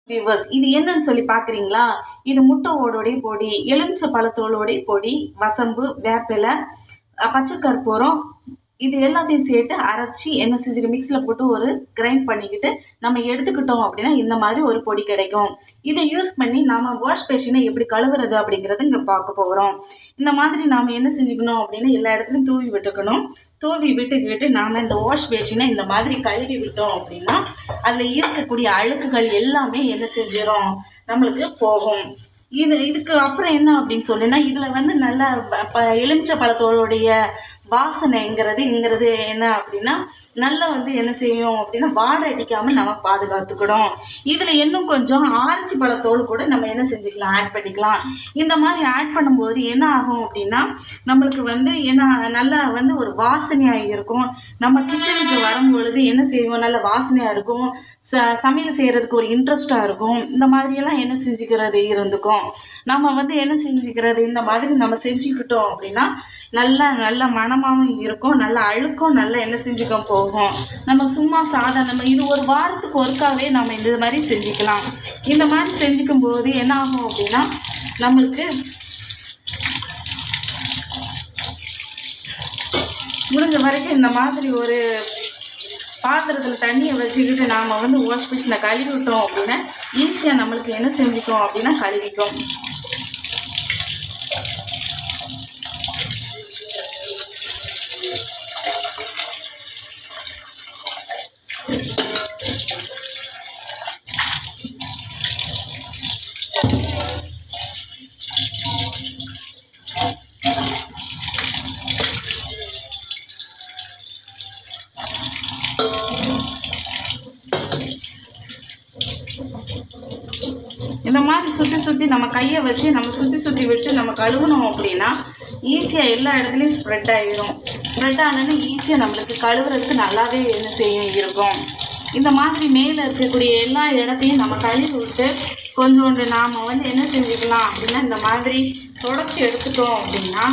Viewers இது என்னன்னு சொல்லி பார்க்குறீங்களா? இது முட்டை ஓடோடைய பொடி, எலுமிச்சை பழத்தோலோடைய பொடி, வசம்பு, வேப்பிலை, பச்சை கற்பூரம், இது எல்லாத்தையும் சேர்த்து அரைச்சி என்ன செஞ்சுக்க மிக்ஸியில் போட்டு ஒரு கிரைண்ட் பண்ணிக்கிட்டு நம்ம எடுத்துக்கிட்டோம் அப்படின்னா இந்த மாதிரி ஒரு பொடி கிடைக்கும். இதை யூஸ் பண்ணி நம்ம வாஷ் பேஷனை எப்படி கழுவுறது அப்படிங்கிறது இங்கே பார்க்க போகிறோம். இந்த மாதிரி நாம் என்ன செஞ்சுக்கணும் அப்படின்னா எல்லா இடத்துலையும் தூவி விட்டுக்கணும். தூவி விட்டுக்கிட்டு நாம் இந்த வாஷ் பேஷனை இந்த மாதிரி கழுவி விட்டோம் அப்படின்னா அதில் இருக்கக்கூடிய அழுக்குகள் எல்லாமே என்ன செஞ்சிடும், நம்மளுக்கு போகும். இதுக்கு அப்புறம் என்ன அப்படின்னு சொல்லுன்னா, இதில் வந்து நல்ல எலுமிச்சை பழத்தோடைய வாசனைங்கிறது என்ன அப்படின்னா நல்லா வந்து என்ன செய்யும் அப்படின்னா வாடை அடிக்காமல் நம்ம பாதுகாத்துக்கிடும். இதில் இன்னும் கொஞ்சம் ஆரஞ்சு பழத்தோடு கூட நம்ம என்ன செஞ்சுக்கலாம், ஆட் பண்ணிக்கலாம். இந்த மாதிரி ஆட் பண்ணும்போது என்ன ஆகும் அப்படின்னா நம்மளுக்கு வந்து என்ன நல்லா வந்து ஒரு வாசனையாக இருக்கும். நம்ம கிச்சனுக்கு வரும்பொழுது என்ன செய்வோம், நல்ல வாசனையாக இருக்கும். சமையல் செய்கிறதுக்கு ஒரு இன்ட்ரெஸ்டாக இருக்கும். இந்த மாதிரியெல்லாம் என்ன செஞ்சுக்கிறது இருந்துக்கும். நம்ம வந்து என்ன செஞ்சுக்கிறது இந்த மாதிரி நம்ம செஞ்சுக்கிட்டோம் அப்படின்னா நல்ல மனமாகவும் இருக்கும். நல்ல அழுக்கும் நல்லா என்ன செஞ்சுக்க போகும். நம்ம சும்மா சாதாரண இது ஒரு வாரத்துக்கு ஒருக்காவே நம்ம இந்த மாதிரி செஞ்சுக்கலாம். இந்த மாதிரி செஞ்சுக்கும் போது என்ன ஆகும் அப்படின்னா நம்மளுக்கு முடிஞ்ச வரைக்கும் இந்த மாதிரி ஒரு பாத்திரத்தில் தண்ணியை வச்சுக்கிட்டு நாம் வந்து வாஷ் மிஷினை கழுவி விட்டோம் அப்படின்னா ஈஸியாக நம்மளுக்கு என்ன செஞ்சுக்கோம் அப்படின்னா கழுவிக்கும். இந்த மாதிரி சுற்றி நம்ம கையை வச்சு நம்ம சுற்றி விட்டு நம்ம கழுவுனோம் அப்படின்னா ஈஸியாக எல்லா இடத்துலையும் ஸ்ப்ரெட் ஆகிடும். ஸ்ப்ரெட் ஆனோன்னு ஈஸியாக நம்மளுக்கு கழுவுறதுக்கு நல்லாவே என்ன செய்யும் இருக்கும். இந்த மாதிரி மேலே இருக்கக்கூடிய எல்லா இடத்தையும் நம்ம கழுவி விட்டு கொஞ்சோண்டு நாம் வந்து என்ன செஞ்சுக்கலாம் அப்படின்னா இந்த மாதிரி தொடச்சி எடுத்துட்டோம் அப்படின்னா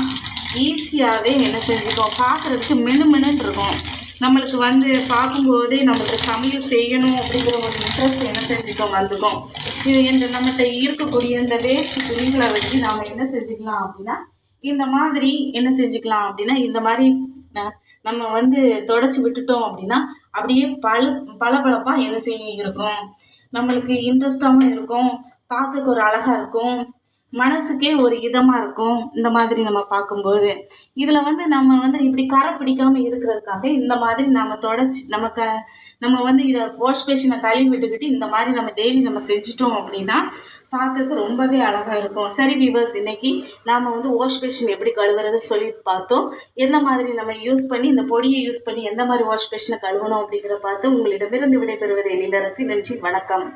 ஈஸியாகவே என்ன செஞ்சுக்கோம், பார்க்குறதுக்கு மெனுன்னு இருக்கும். நம்மளுக்கு வந்து பார்க்கும்போதே நம்மளுக்கு சமையல் செய்யணும் அப்படிங்கிற ஒரு இன்ட்ரெஸ்ட் என்ன செஞ்சுக்கோம் வந்துக்கும். இது நம்மகிட்ட இருக்கக்கூடிய இந்த வேஸ்ட் துணிகளை வச்சு நாம் என்ன செஞ்சுக்கலாம் அப்படின்னா இந்த மாதிரி என்ன செஞ்சுக்கலாம் அப்படின்னா இந்த மாதிரி நம்ம வந்து தொடச்சி விட்டுட்டோம் அப்படின்னா அப்படியே பளபளப்பாக என்ன செய்ய இருக்கும். நம்மளுக்கு இன்ட்ரெஸ்டாகவும் இருக்கும், பார்க்க ஒரு அழகாக இருக்கும், மனசுக்கே ஒரு இதமாக இருக்கும். இந்த மாதிரி நம்ம பார்க்கும்போது இதில் வந்து நம்ம வந்து இப்படி கரை பிடிக்காமல் இருக்கிறதுக்காக இந்த மாதிரி நம்ம தொடச்சி நம்ம வந்து இதை வாஷ் பேஷனை கழுவி விட்டுக்கிட்டு இந்த மாதிரி நம்ம டெய்லி நம்ம செஞ்சுட்டோம் அப்படின்னா பார்க்கறதுக்கு ரொம்பவே அழகாக இருக்கும். சரி வியூவர்ஸ், இன்னைக்கு நாம் வந்து வாஷ் பேஷன் எப்படி கழுவுறது சொல்லி பார்த்தோம். எந்த மாதிரி நம்ம யூஸ் பண்ணி இந்த பொடியை யூஸ் பண்ணி எந்த மாதிரி வாஷ் பேஷனை கழுவணும் அப்படிங்கிற பார்த்து உங்களிடமிருந்து விடைபெறுவது எழிலரசி. நன்றி, வணக்கம்.